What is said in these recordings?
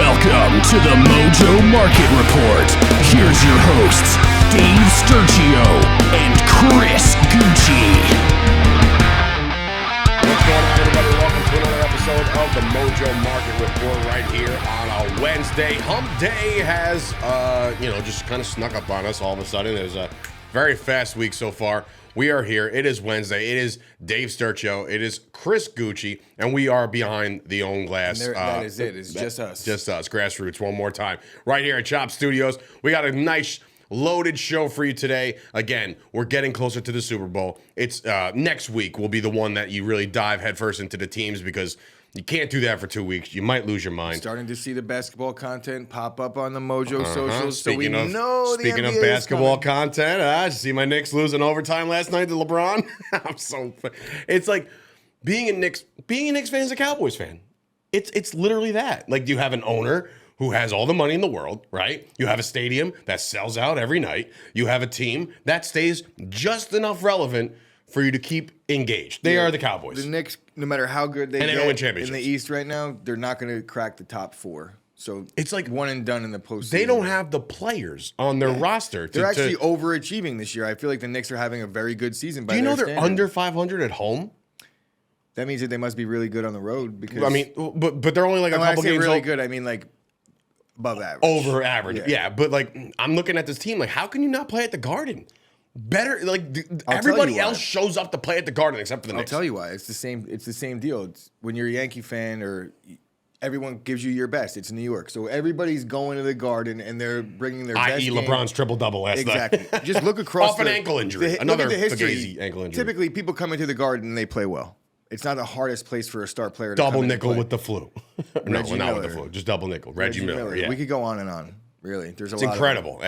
Welcome to the Mojo Market Report. Here's your hosts, Dave Sturchio and Chris Gueci. What's going on, everybody? Welcome to another episode of the Mojo Market Report right here on a Wednesday. Hump Day has, just kind of snuck up on us all of a sudden. It was a very fast week so far. We are here. It is Wednesday. It is Dave Sturchio. It is Chris Gueci, and we are behind the own glass. That is it. It's just us. Just us. Grassroots. One more time. Right here at Chop Studios. We got a nice loaded show for you today. Again, we're getting closer to the Super Bowl. It's next week will be the one that you really dive headfirst into the teams because you can't do that for 2 weeks. You might lose your mind. Starting to see the basketball content pop up on the Mojo socials. Speaking so we know the Speaking of NBA basketball is coming. content, I see my Knicks losing overtime last night to LeBron. It's like being a Knicks fan is a Cowboys fan. It's literally that. Like, you have an owner who has all the money in the world, right? You have a stadium that sells out every night. You have a team that stays just enough relevant for you to keep engaged. They are the Cowboys. The Knicks, no matter how good they don't get win championships. in the East right now, they're not going to crack the top four. So It's like one and done in the postseason. They don't have the players on their roster. They're actually overachieving this year. I feel like the Knicks are having a very good season. Do you know they're under 500 at home? That means that they must be really good on the road. Because I mean, but they're only like a when couple I say games really good, I mean like above average. over average. Yeah, but like I'm looking at this team, like how can you not play at the Garden? Better, like everybody else shows up to play at the Garden except for the Knicks. I'll tell you why. It's the same deal. It's when you're a Yankee fan or everyone gives you your best. It's New York, so everybody's going to the Garden and they're bringing their best. I.e. LeBron's triple-double last night. Exactly. Just look across off an ankle injury. Another Another history. Fugazi ankle injury. Typically, people come into the Garden and they play well. It's not the hardest place for a star player to Double come in nickel and play. with the flu. No, Reggie not with Miller. the flu. Just double nickel. Reggie Miller. Yeah. We could go on and on. Really, there's a It's lot. incredible.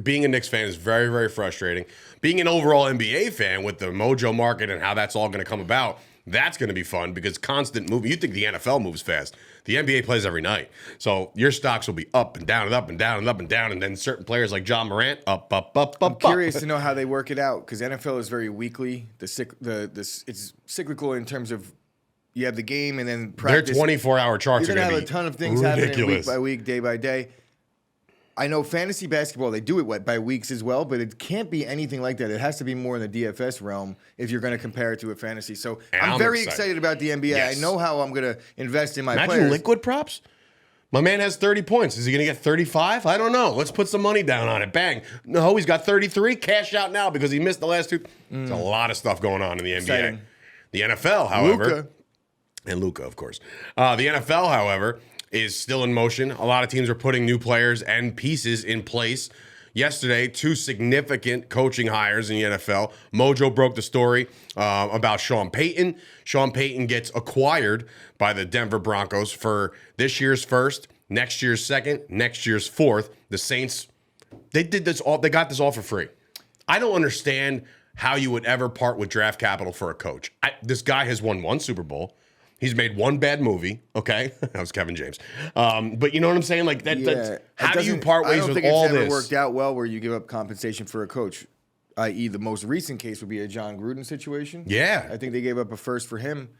Being a Knicks fan is very, very frustrating. Being an overall NBA fan with the Mojo Market and how that's all going to come about, that's going to be fun because constant moving. You think the NFL moves fast. The NBA plays every night. So your stocks will be up and down and up and down and up and down. And then certain players like John Morant, up. I'm curious to know how they work it out because NFL is very weekly. It's cyclical in terms of you have the game and then practice. Their 24-hour charts You're are going going to to have a ton of things ridiculous. happening week by week, day by day. I know fantasy basketball, they do it by weeks as well, but it can't be anything like that. It has to be more in the DFS realm if you're going to compare it to a fantasy. So I'm very excited about the NBA. Yes. I know how I'm going to invest in my Imagine players. liquid props. My man has 30 points. Is he going to get 35? I don't know. Let's put some money down on it. Bang. No, he's got 33. Cash out now because he missed the last two. There's a lot of stuff going on in the NBA. Exciting. The NFL, however. Luka, of course. The NFL, however, is still in motion. A lot of teams are putting new players and pieces in place. Yesterday, two significant coaching hires in the NFL. Mojo broke the story about Sean Payton. Sean Payton gets acquired by the Denver Broncos for this year's first, next year's second, next year's fourth. The Saints, they got this all for free. I don't understand how you would ever part with draft capital for a coach. This guy has won one Super Bowl. He's made one bad movie, okay? That was Kevin James. But you know what I'm saying? Like how do you part ways with all this? I don't think it's ever worked out well where you give up compensation for a coach, i.e. the most recent case would be a John Gruden situation. Yeah. I think they gave up a first for him.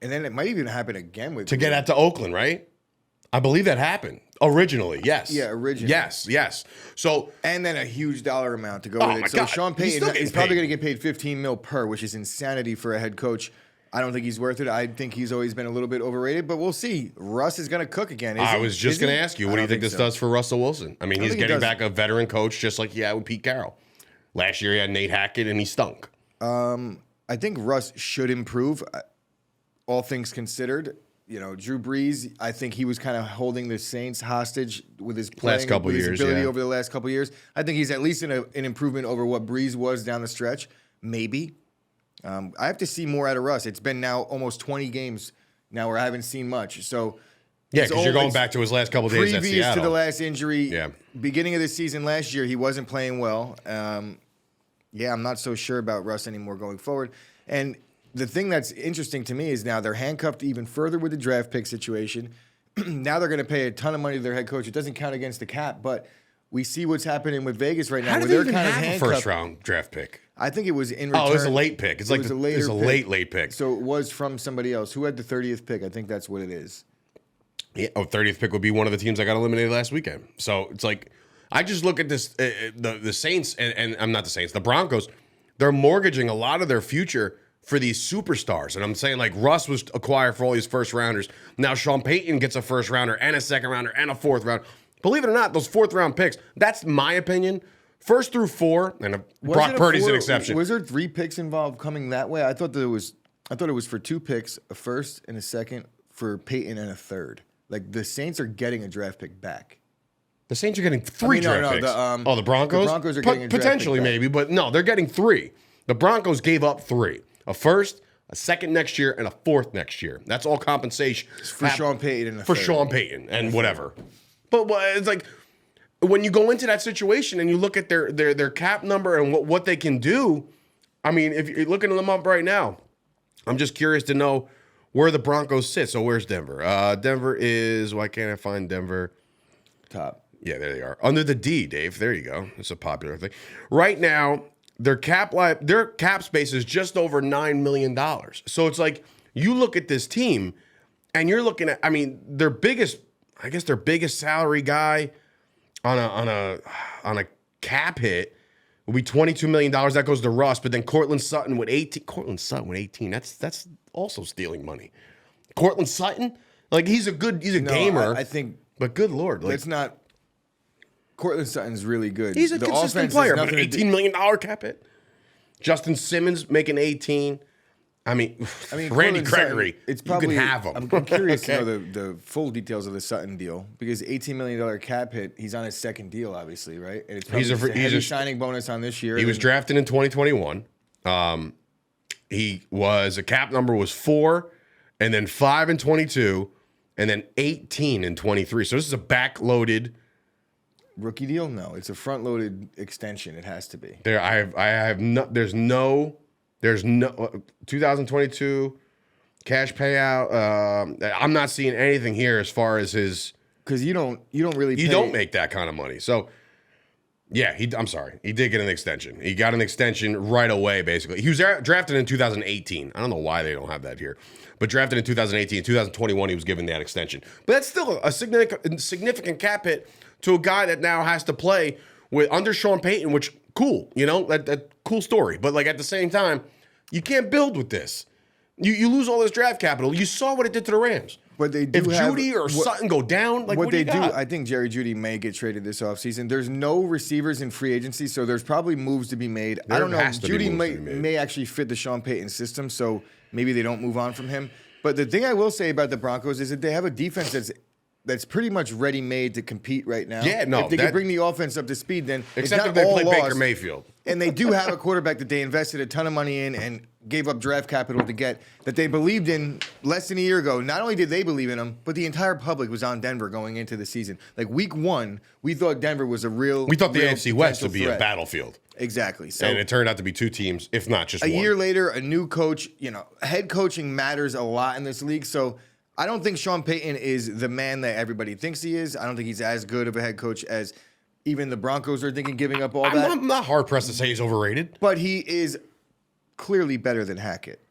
And then it might even happen again with to get out to Oakland, right? I believe that happened originally, yes. Yeah, originally. Yes. So and then a huge dollar amount to go Oh with my it. So God. Sean He's still Payton getting is probably paid. going to get paid $15 million per, which is insanity for a head coach. I don't think he's worth it. I think he's always been a little bit overrated, but we'll see. Russ is going to cook again. I was just going to ask you, what do you think this does for Russell Wilson? I mean, he's getting back a veteran coach just like he had with Pete Carroll. Last year he had Nate Hackett and he stunk. I think Russ should improve, all things considered. You know, Drew Brees, I think he was kind of holding the Saints hostage with his playing, with his ability over the last couple of years. I think he's at least an improvement over what Brees was down the stretch, maybe. I have to see more out of Russ. It's been now almost 20 games now where I haven't seen much. So yeah, because you're going back to his last couple of days at Seattle. Previous to the last injury, beginning of the season last year, he wasn't playing well. I'm not so sure about Russ anymore going forward. And the thing that's interesting to me is now they're handcuffed even further with the draft pick situation. Now they're going to pay a ton of money to their head coach. It doesn't count against the cap, but we see what's happening with Vegas right now. How did they even have a first-round draft pick? I think it was in return. Oh, it was a late pick. It's like a late pick. So it was from somebody else. Who had the 30th pick? I think that's what it is. Yeah, 30th pick would be one of the teams that got eliminated last weekend. So it's like, I just look at this, the Saints, and I'm not the Saints, the Broncos, they're mortgaging a lot of their future for these superstars. And I'm saying, like, Russ was acquired for all these first rounders. Now Sean Payton gets a first rounder and a second rounder and a fourth round. Believe it or not, those fourth round picks, that's my opinion. First through 4, and Brock Purdy's an exception. Was there 3 picks involved coming that way? I thought it was for 2 picks, a first and a second for Payton and a third. Like, the Saints are getting a draft pick back. The Saints are getting 3 draft picks. The Broncos? The Broncos are getting a draft potentially pick maybe, but no, they're getting 3. The Broncos gave up 3. A first, a second next year, and a fourth next year. That's all compensation. For Sean Payton and for Sean Payton and whatever. But it's like, when you go into that situation and you look at their cap number and what they can do, I mean, if you're looking them up right now, I'm just curious to know where the Broncos sit. So where's Denver? Denver is, why can't I find Denver? Top. Yeah, there they are. Under the D, Dave. There you go. It's a popular thing. Right now, their cap space is just over $9 million. So it's like, you look at this team and you're looking at, I mean, their biggest salary guy on a cap hit will be $22 million. That goes to Russ, but then Cortland Sutton with 18. That's also stealing money. Cortland Sutton, like, he's a gamer. I think, but good Lord, like, it's not. Cortland Sutton's really good. He's a consistent player, but an $18 million cap hit. Justin Simmons making 18. I mean Randy Gregory, it's probably, you can have him. I'm curious to know the full details of the Sutton deal, because $18 million cap hit, he's on his second deal, obviously, right? And it's probably he's a signing bonus on this year. He was drafted in 2021. He was, a cap number was 4, and then 5 in 22, and then 18 in 23. So this is a backloaded rookie deal. No, it's a front-loaded extension. It has to be. There's no 2022 cash payout. I'm not seeing anything here as far as his, because you don't make that kind of money. So yeah, I'm sorry, he did get an extension. He got an extension right away. Basically, he was drafted in 2018. I don't know why they don't have that here, but drafted in 2018, 2021, he was given that extension. But that's still a significant cap hit to a guy that now has to play under Sean Payton, which, cool, that cool story. But, like, at the same time, you can't build with this. You lose all this draft capital. You saw what it did to the Rams. But they do if Jeudy or Sutton go down, like, what do you got? I think Jerry Jeudy may get traded this offseason. There's no receivers in free agency, so there's probably moves to be made. I don't know. Jeudy may actually fit the Sean Payton system, so maybe they don't move on from him. But the thing I will say about the Broncos is that they have a defense that's pretty much ready-made to compete right now. Yeah, no. If they can bring the offense up to speed, then except it's not if they all play lost. Baker Mayfield. And they do have a quarterback that they invested a ton of money in and gave up draft capital to get, that they believed in less than a year ago. Not only did they believe in him, but the entire public was on Denver going into the season. Like, week 1, we thought Denver was a real We thought the AFC West would be threat. a battlefield. Exactly. So And it turned out to be 2 teams, if not just a one. year later, a new coach, head coaching matters a lot in this league. So I don't think Sean Payton is the man that everybody thinks he is. I don't think he's as good of a head coach as even the Broncos are thinking, giving up all that. I'm not hard-pressed to say he's overrated. But he is clearly better than Hackett.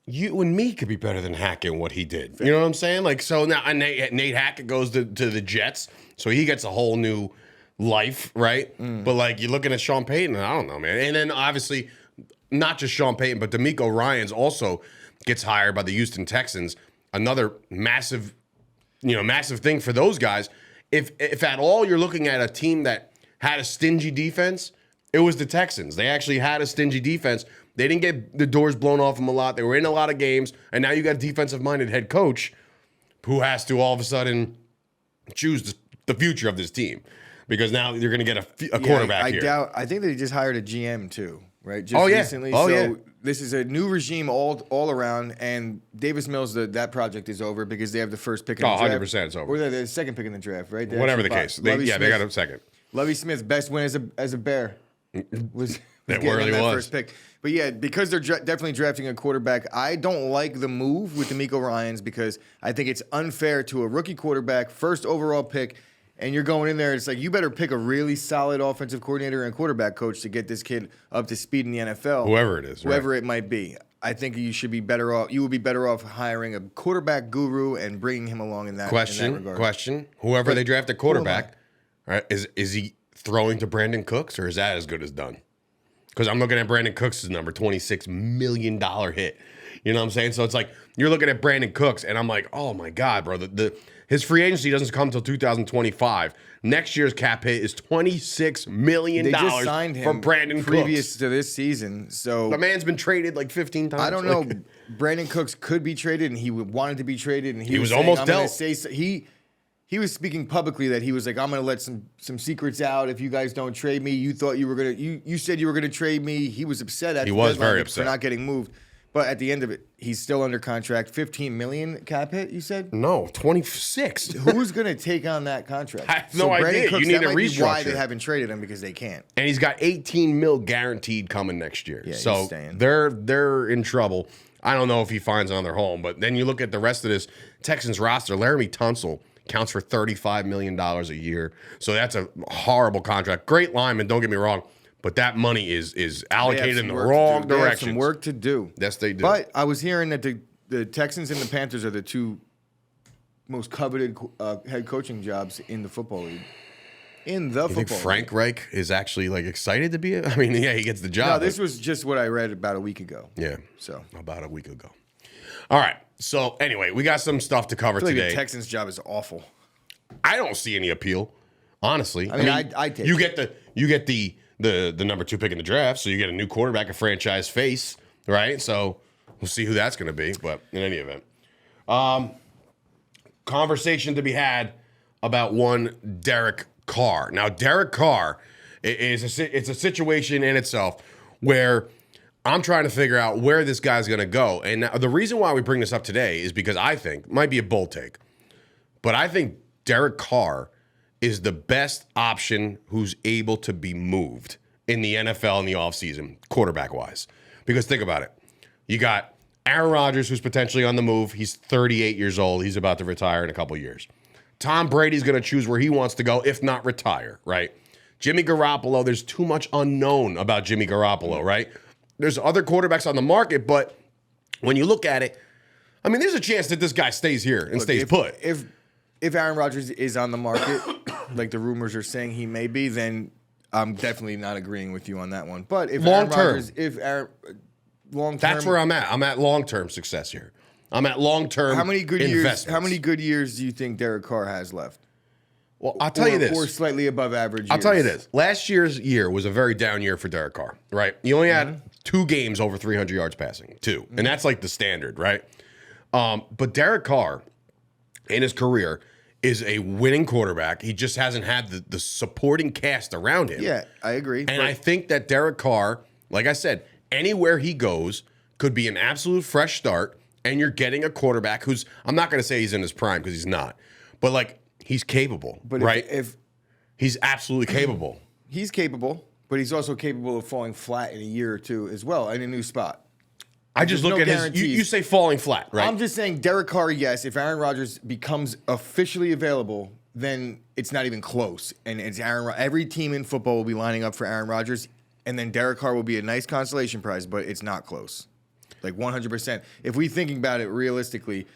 You and me could be better than Hackett in what he did. You know what I'm saying? Like, so now Nate Hackett goes to the Jets, so he gets a whole new life, right? But, like, you're looking at Sean Payton, I don't know, man. And then, obviously, not just Sean Payton, but Demeco Ryans also gets hired by the Houston Texans. Another massive thing for those guys. If at all you're looking at a team that had a stingy defense, it was the Texans. They actually had a stingy defense. They didn't get the doors blown off them a lot. They were in a lot of games, and now you got a defensive-minded head coach who has to all of a sudden choose the future of this team, because now you're going to get a quarterback here. I think they just hired a GM too, right? Just recently. This is a new regime all around, and Davis Mills, that project is over because they have the first pick in the draft. 100% it's over. Or they're the second pick in the draft, right? Whatever the case. They got a second. Lovie Smith's best win as a Bear was that really that was first pick. But yeah, because they're definitely drafting a quarterback, I don't like the move with Demeco Ryans, because I think it's unfair to a rookie quarterback, first overall pick, and you're going in there, it's like, you better pick a really solid offensive coordinator and quarterback coach to get this kid up to speed in the NFL. Whoever it is. Whoever it might be. I think you should be better off. You would be better off hiring a quarterback guru and bringing him along in that regard. Question. Whoever they draft at quarterback, right, is he throwing to Brandon Cooks, or is that as good as done? Because I'm looking at Brandon Cooks' number, $26 million hit. You know what I'm saying? So it's like you're looking at Brandon Cooks, and I'm like, oh my God, bro. His free agency doesn't come until 2025. Next year's cap hit is $26 million. They just signed him for Brandon previous Cooks. to this season. So the man's been traded like 15 times. I don't know. Brandon Cooks could be traded, and he wanted to be traded, and he was saying, almost dealt. He was speaking publicly that he was like, I'm going to let some secrets out if you guys don't trade me. You thought you were going to, you said you were going to trade me. He was upset at He was very upset for not getting moved. But at the end of it, he's still under contract. $15 million cap hit, you said? No, 26. Who's going to take on that contract? I have no idea. Cooks, you need that to might be why restructure. they haven't traded him, because they can't. And he's got 18 mil guaranteed coming next year. Yeah, so he's staying. they're in trouble. I don't know if he finds another home, but then you look at the rest of this Texans roster. Laramie Tunsil counts for $35 million a year. So that's a horrible contract. Great lineman, don't get me wrong. But that money is allocated in the wrong direction. They have some work to do. Yes, they do. But I was hearing that the Texans and the Panthers are the two most coveted head coaching jobs in the football league. You think Frank Reich is actually like excited to be? I mean, yeah, he gets the job. No, this was just what I read about a week ago. Yeah, so about a week ago. All right. So anyway, we got some stuff to cover today. Like the Texans' job is awful. I don't see any appeal, honestly. I mean, I take you get the number 2 pick in the draft, so you get a new quarterback, a franchise face, right? So we'll see who that's going to be. But in any event, conversation to be had about one Derek Carr. Now, Derek Carr it's a situation in itself where I'm trying to figure out where this guy's going to go. And now, the reason why we bring this up today is because I think, might be a bold take, but I think Derek Carr is the best option who's able to be moved in the NFL in the offseason, quarterback-wise. Because think about it. You got Aaron Rodgers, who's potentially on the move. He's 38 years old. He's about to retire in a couple years. Tom Brady's going to choose where he wants to go, if not retire, right? Jimmy Garoppolo, there's too much unknown about Jimmy Garoppolo, right? There's other quarterbacks on the market, but when you look at it, I mean, there's a chance that this guy stays here and stays put. If Aaron Rodgers is on the market, like the rumors are saying he may be, then I'm definitely not agreeing with you on that one. But if long term, that's where I'm at. I'm at long-term success here. I'm at long-term How many good investments. years? How many good years do you think Derek Carr has left? Well, I'll tell you this. Or slightly above average. I'll tell you this. Last year's year was a very down year for Derek Carr, right? He only had 2 games over 300 yards passing, 2. And that's like the standard, right? But Derek Carr, in his career, is a winning quarterback. He just hasn't had the supporting cast around him. Yeah, I agree. And I think that Derek Carr, like I said, anywhere he goes could be an absolute fresh start, and you're getting a quarterback who's, I'm not going to say he's in his prime because he's not, but like he's capable, but right? If he's absolutely capable. He's capable, but he's also capable of falling flat in a year or two as well in a new spot. I just look at his. You say falling flat, right? I'm just saying Derek Carr, yes. If Aaron Rodgers becomes officially available, then it's not even close. And it's every team in football will be lining up for Aaron Rodgers, and then Derek Carr will be a nice consolation prize, but it's not close. Like 100%. If we're thinking about it realistically,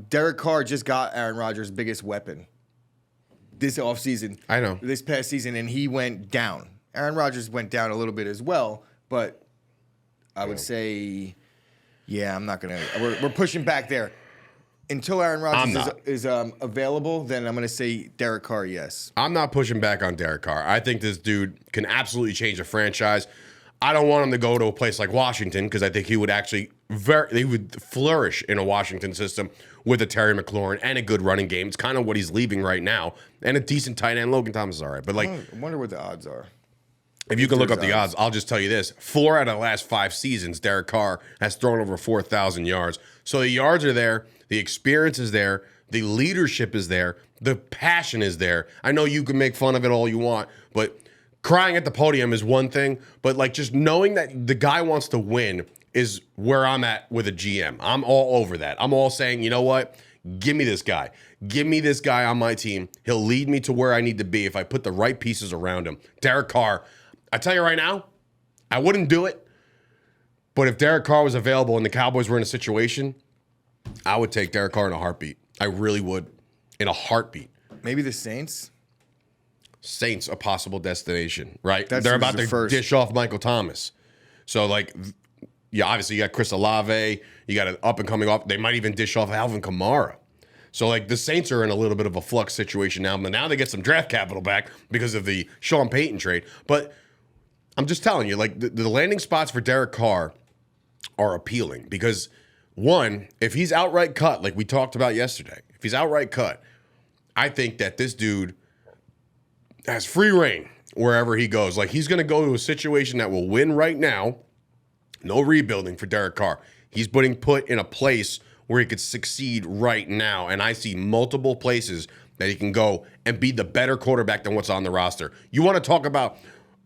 Derek Carr just got Aaron Rodgers' biggest weapon this offseason. I know. This past season, and he went down. Aaron Rodgers went down a little bit as well, but I would say, yeah, I'm not going to. We're pushing back there. Until Aaron Rodgers is available, then I'm going to say Derek Carr, yes. I'm not pushing back on Derek Carr. I think this dude can absolutely change a franchise. I don't want him to go to a place like Washington because I think he would actually he would flourish in a Washington system with a Terry McLaurin and a good running game. It's kind of what he's leaving right now, and a decent tight end. Logan Thomas is all right, but like, I wonder what the odds are. If you can look up the odds, I'll just tell you this: 4 out of the last 5 seasons, Derek Carr has thrown over 4,000 yards. So the yards are there, the experience is there, the leadership is there, the passion is there. I know you can make fun of it all you want, but crying at the podium is one thing, but like just knowing that the guy wants to win is where I'm at with a GM. I'm all over that. I'm all saying, you know what? Give me this guy. Give me this guy on my team. He'll lead me to where I need to be if I put the right pieces around him. Derek Carr, I tell you right now, I wouldn't do it, But if Derek Carr was available and the Cowboys were in a situation, I would take Derek Carr in a heartbeat. I really would. In a heartbeat. Maybe the Saints? Saints, a possible destination, right? That's They're about to dish off Michael Thomas. So, like, yeah, obviously you got Chris Olave. You got an up-and-coming off. They might even dish off Alvin Kamara. So, like, the Saints are in a little bit of a flux situation now. But now they get some draft capital back because of the Sean Payton trade. But I'm just telling you, like, the landing spots for Derek Carr are appealing because, one, if he's outright cut, like we talked about yesterday, if he's outright cut, I think that this dude has free reign wherever he goes. Like, he's going to go to a situation that will win right now. No rebuilding for Derek Carr. He's being put in a place where he could succeed right now. And I see multiple places that he can go and be the better quarterback than what's on the roster. You want to talk about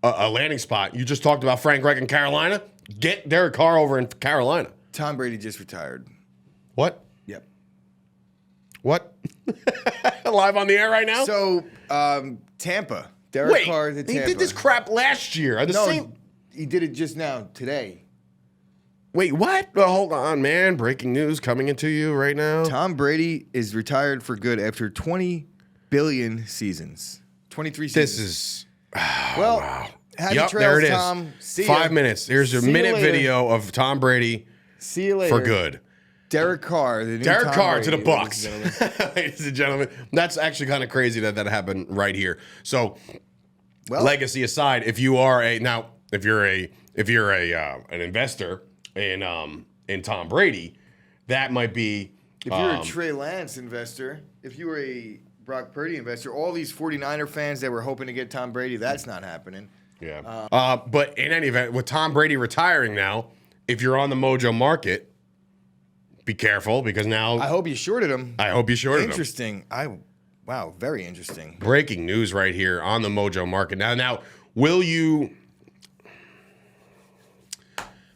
a landing spot? You just talked about Frank Reich in Carolina. Get Derek Carr over in Carolina. Tom Brady just retired. What? Yep. What? Live on the air right now? So, Tampa. Derek Carr to Tampa. He did this crap last year. He did it just now, today. Wait, what? Well, hold on, man. Breaking news coming into you right now. Tom Brady is retired for good after 20 billion seasons. 23 seasons. This is... wow. Yep, there it is. Tom. 5 minutes. Here's a minute video of Tom Brady. See you later. For good. Derek Carr. Derek Carr to the Bucs. Ladies and gentlemen. That's actually kind of crazy that happened right here. So, legacy aside, if you are an investor in Tom Brady, that might be. If you're a Trey Lance investor, if you were a Brock Purdy investor, all these 49er fans that were hoping to get Tom Brady, that's not happening. Yeah. But in any event, with Tom Brady retiring now, if you're on the Mojo Market, be careful because now. I hope you shorted him. Interesting. Wow, very interesting. Breaking news right here on the Mojo Market. Now, will you?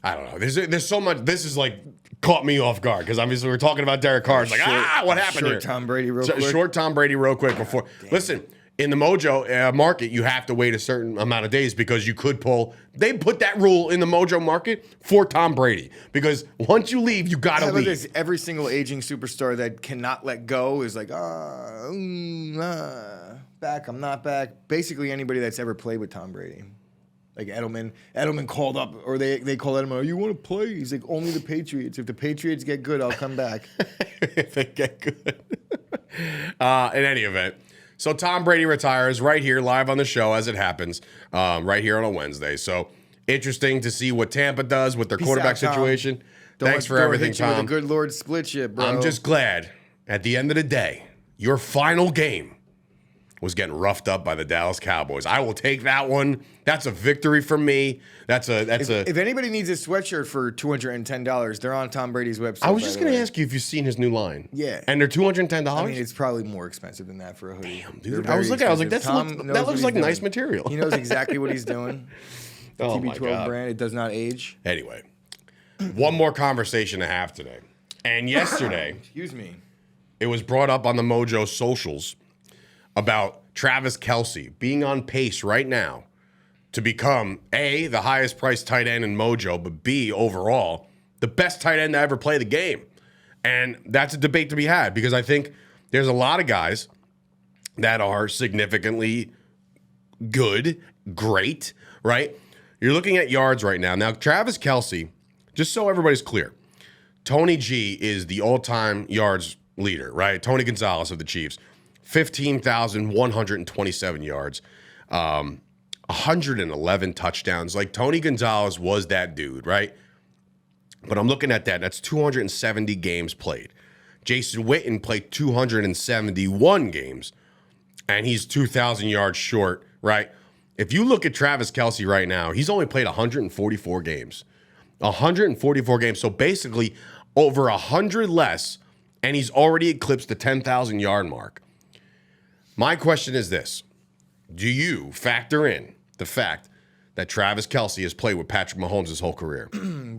I don't know. There's so much. This is like caught me off guard because obviously we're talking about Derek Carr. It's like, what happened here? Tom Brady real quick. Short Tom Brady real quick before. Listen, in the Mojo Market, you have to wait a certain amount of days because you could pull. They put that rule in the Mojo Market for Tom Brady because once you leave, you got to leave. This, every single aging superstar that cannot let go is like, back, I'm not back. Basically, anybody that's ever played with Tom Brady. Like Edelman called up, or they called Edelman, oh, you want to play? He's like, only the Patriots. If the Patriots get good, I'll come back. If they get good. In any event, so Tom Brady retires right here, live on the show as it happens, right here on a Wednesday. So interesting to see what Tampa does with their quarterback situation. Thanks for everything, Tom. The good Lord split you, bro. I'm just glad at the end of the day, your final game was getting roughed up by the Dallas Cowboys. I will take that one. That's a victory for me. If anybody needs a sweatshirt for $210, they're on Tom Brady's website. I was just going to ask you if you've seen his new line. Yeah. And they're $210? I mean, it's probably more expensive than that for a hoodie. Damn, dude. I was like, that looks like nice material. He knows exactly what he's doing. Oh TB12 my God. brand. It does not age. Anyway, one more conversation to have today. And yesterday, excuse me, it was brought up on the Mojo socials about Travis Kelce being on pace right now to become A, the highest priced tight end in Mojo, but B, overall, the best tight end to ever play the game. And that's a debate to be had because I think there's a lot of guys that are significantly good, great, right? You're looking at yards right now. Now, Travis Kelce, just so everybody's clear, Tony G is the all-time yards leader, right? Tony Gonzalez of the Chiefs. 15,127 yards, 111 touchdowns. Like, Tony Gonzalez was that dude, right? But I'm looking at that. That's 270 games played. Jason Witten played 271 games, and he's 2,000 yards short, right? If you look at Travis Kelce right now, he's only played 144 games. 144 games. So basically over 100 less, and he's already eclipsed the 10,000-yard mark. My question is this. Do you factor in the fact that Travis Kelce has played with Patrick Mahomes his whole career?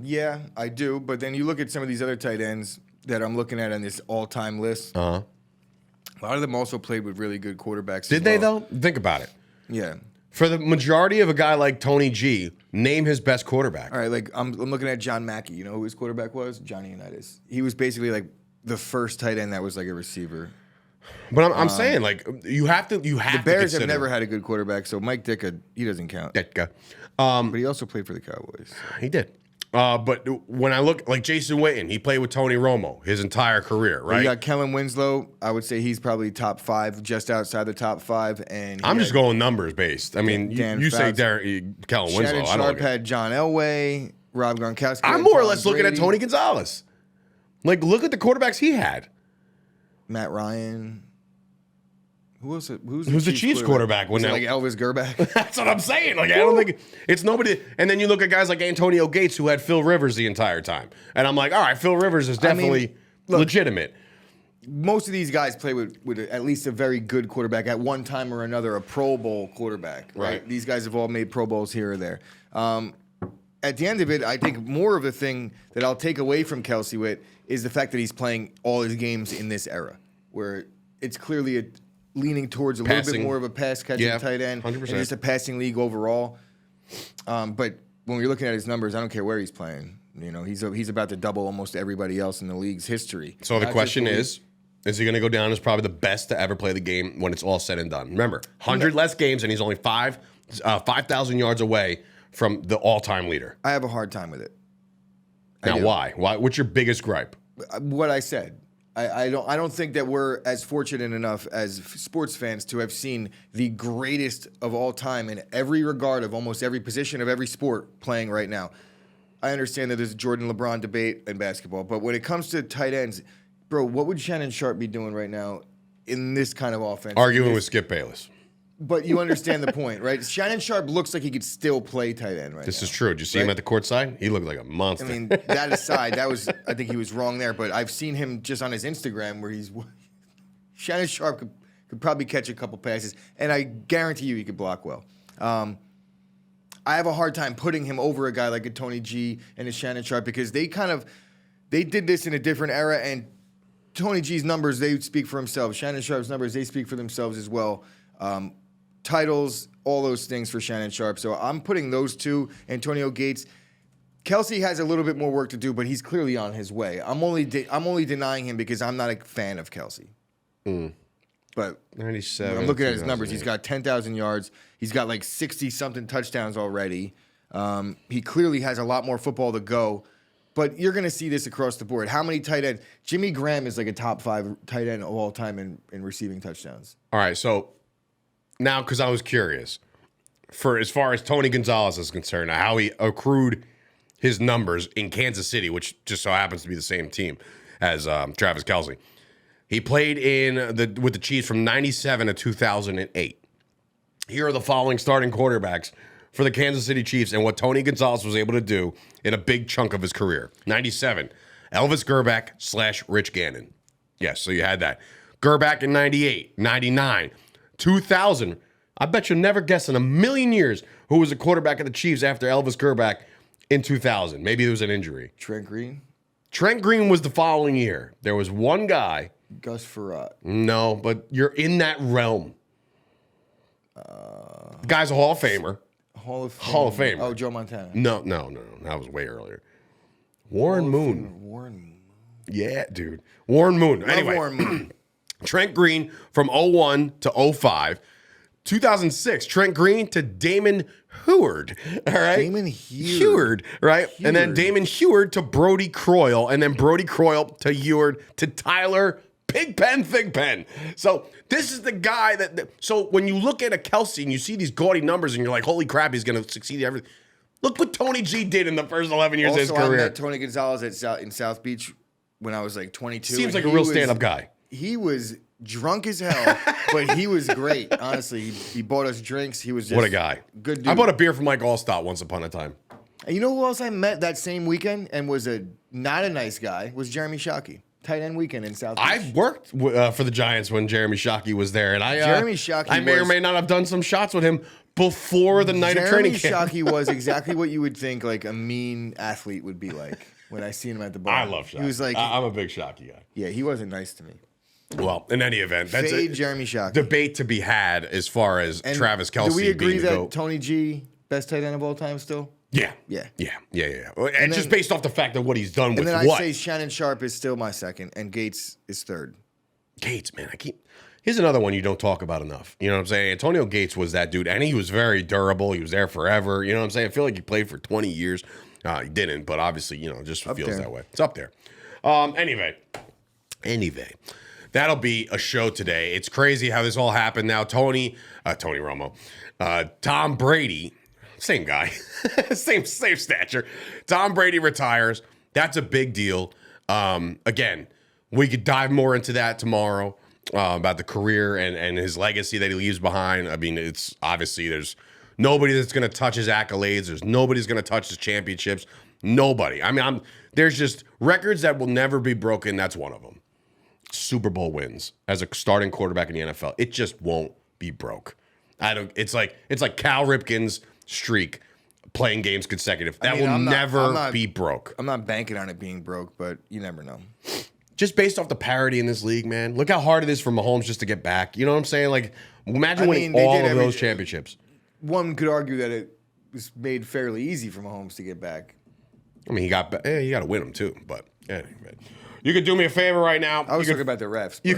Yeah, I do. But then you look at some of these other tight ends that I'm looking at on this all-time list. A lot of them also played with really good quarterbacks. Did they, though? Think about it. Yeah. For the majority of a guy like Tony G, name his best quarterback. All right, like I'm looking at John Mackey. You know who his quarterback was? Johnny Unitas. He was basically like the first tight end that was like a receiver. But I'm saying, like, you have to. The Bears have never had a good quarterback, so Mike Ditka, he doesn't count. Ditka. But he also played for the Cowboys. So. He did. But when I look, like Jason Witten, he played with Tony Romo his entire career, right? You got Kellen Winslow. I would say he's probably top 5, just outside the top 5. And I'm just going numbers based. I mean, you say Kellen Winslow. Shannon Sharp had John Elway, Rob Gronkowski. I'm more or less looking at Tony Gonzalez. Like, look at the quarterbacks he had. Matt Ryan. Who's the Chiefs quarterback? Was it like Elvis Gerback? That's what I'm saying. Like, I don't think it's nobody. And then you look at guys like Antonio Gates, who had Phil Rivers the entire time. And I'm like, all right, Phil Rivers is definitely legitimate. Most of these guys play with at least a very good quarterback at one time or another, a Pro Bowl quarterback. Right? These guys have all made Pro Bowls here or there. At the end of it, I think more of the thing that I'll take away from Kelce Witt is the fact that he's playing all his games in this era, where it's clearly leaning towards a little bit more of a pass-catching tight end 100%. and just a passing league overall. But when you're looking at his numbers, I don't care where he's playing. You know, he's about to double almost everybody else in the league's history. So the question is he going to go down as probably the best to ever play the game when it's all said and done? Remember, 100 less games, and he's only 5,000 yards away from the all-time leader. I have a hard time with it. Now, why? What's your biggest gripe? What I said. I don't think that we're as fortunate enough as sports fans to have seen the greatest of all time in every regard of almost every position of every sport playing right now. I understand that there's a Jordan LeBron debate in basketball, but when it comes to tight ends, bro, what would Shannon Sharp be doing right now in this kind of offense? Arguing with Skip Bayless. But you understand the point, right? Shannon Sharp looks like he could still play tight end right now. This is true. Did you see him at the court side? He looked like a monster. I mean, that aside, I think he was wrong there. But I've seen him just on his Instagram where Shannon Sharp could probably catch a couple passes, and I guarantee you he could block well. I have a hard time putting him over a guy like a Tony G and a Shannon Sharp because they did this in a different era, and Tony G's numbers, they speak for themselves. Shannon Sharp's numbers, they speak for themselves as well. Titles, all those things for Shannon Sharp. So I'm putting those two. Antonio Gates. Kelce has a little bit more work to do, but he's clearly on his way. I'm only denying him because I'm not a fan of Kelce. But 97. I'm looking at his numbers. He's got 10,000 yards. He's got like 60-something touchdowns already. He clearly has a lot more football to go. But you're going to see this across the board. How many tight ends? Jimmy Graham is like a top 5 tight end of all time in receiving touchdowns. All right, so now, because I was curious, for as far as Tony Gonzalez is concerned, how he accrued his numbers in Kansas City, which just so happens to be the same team as Travis Kelce. He played with the Chiefs from 97 to 2008. Here are the following starting quarterbacks for the Kansas City Chiefs and what Tony Gonzalez was able to do in a big chunk of his career. 97, Elvis Gerback / Rich Gannon. Yes, so you had that. Gerback in 98, 99. 2000, I bet you'll never guess in a million years who was the quarterback of the Chiefs after Elvis Gerback in 2000. Maybe there was an injury. Trent Green? Trent Green was the following year. There was one guy. Gus Frerotte. No, but you're in that realm. The guy's a Hall of Famer. Hall of Famer. Oh, Joe Montana. No. That was way earlier. Warren Moon. Warren Moon. Yeah, dude. Warren Moon. Anyway. Warren Moon. Trent Green from 01 to 05. 2006, Trent Green to Damon Heward. All right. Damon Heward, right? Heward. And then Damon Heward to Brody Croyle. And then Brody Croyle to Heward to Tyler Thigpen. So this is the guy so when you look at a Kelce and you see these gaudy numbers and you're like, holy crap, he's going to succeed at everything. Look what Tony G did in the first 11 years of his career. I met Tony Gonzalez in South Beach when I was like 22. Seems like a real stand-up guy. He was drunk as hell, but he was great. Honestly, he bought us drinks. He was just what a guy. Good dude. I bought a beer from Mike Allstott once upon a time. And you know who else I met that same weekend and was not a nice guy? Was Jeremy Shockey. Tight end weekend in South Beach. I worked for the Giants when Jeremy Shockey was there, and I may or may not have done some shots with him before the night of training camp. Jeremy Shockey was exactly what you would think like a mean athlete would be like when I seen him at the bar. I love Shockey. He was like, I'm a big Shockey guy. Yeah, he wasn't nice to me. Well, in any event, that's a Jeremy Shockey. debate to be had as far as Travis Kelce. Do we agree being that Tony G, best tight end of all time still? Yeah. And just based off the fact of what he's done with what. And then I say Shannon Sharp is still my second, and Gates is third. Gates, man, here's another one you don't talk about enough. You know what I'm saying? Antonio Gates was that dude, and he was very durable. He was there forever. You know what I'm saying? I feel like he played for 20 years. He didn't, but obviously, just feels that way. It's up there. Anyway, that'll be a show today. It's crazy how this all happened now. Tony Romo, Tom Brady, same guy, same stature. Tom Brady retires. That's a big deal. Again, we could dive more into that tomorrow about the career and his legacy that he leaves behind. I mean, it's obviously there's nobody that's going to touch his accolades. There's nobody's going to touch his championships. Nobody. I mean, there's just records that will never be broken. That's one of them. Super Bowl wins as a starting quarterback in the NFL. It just won't be broke. It's like Cal Ripken's streak playing games consecutive. That will never be broke. I'm not banking on it being broke, but you never know. Just based off the parity in this league, man. Look how hard it is for Mahomes just to get back. You know what I'm saying? Like, imagine winning all of those championships. One could argue that it was made fairly easy for Mahomes to get back. I mean, you got to win them too. But anyway, you could do me a favor right now. I was talking about the refs. You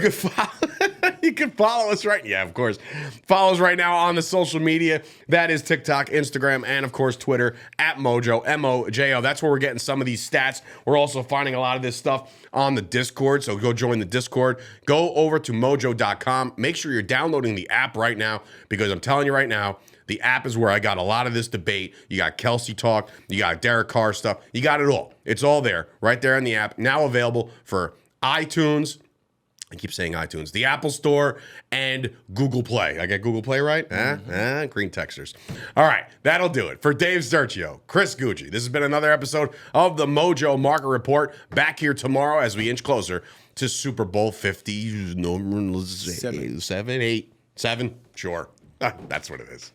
can follow us right. Yeah, of course. Follow us right now on the social media. That is TikTok, Instagram, and of course Twitter at Mojo MOJO. That's where we're getting some of these stats. We're also finding a lot of this stuff on the Discord. So go join the Discord. Go over to mojo.com. Make sure you're downloading the app right now because I'm telling you right now, the app is where I got a lot of this debate. You got Kelce talk. You got Derek Carr stuff. You got it all. It's all there right there in the app. Now available for iTunes. I keep saying iTunes. The Apple Store and Google Play. I get Google Play right? Green texters. All right. That'll do it. For Dave Sturchio, Chris Gueci, this has been another episode of the Mojo Market Report. Back here tomorrow as we inch closer to Super Bowl 50. 7. Sure. That's what it is.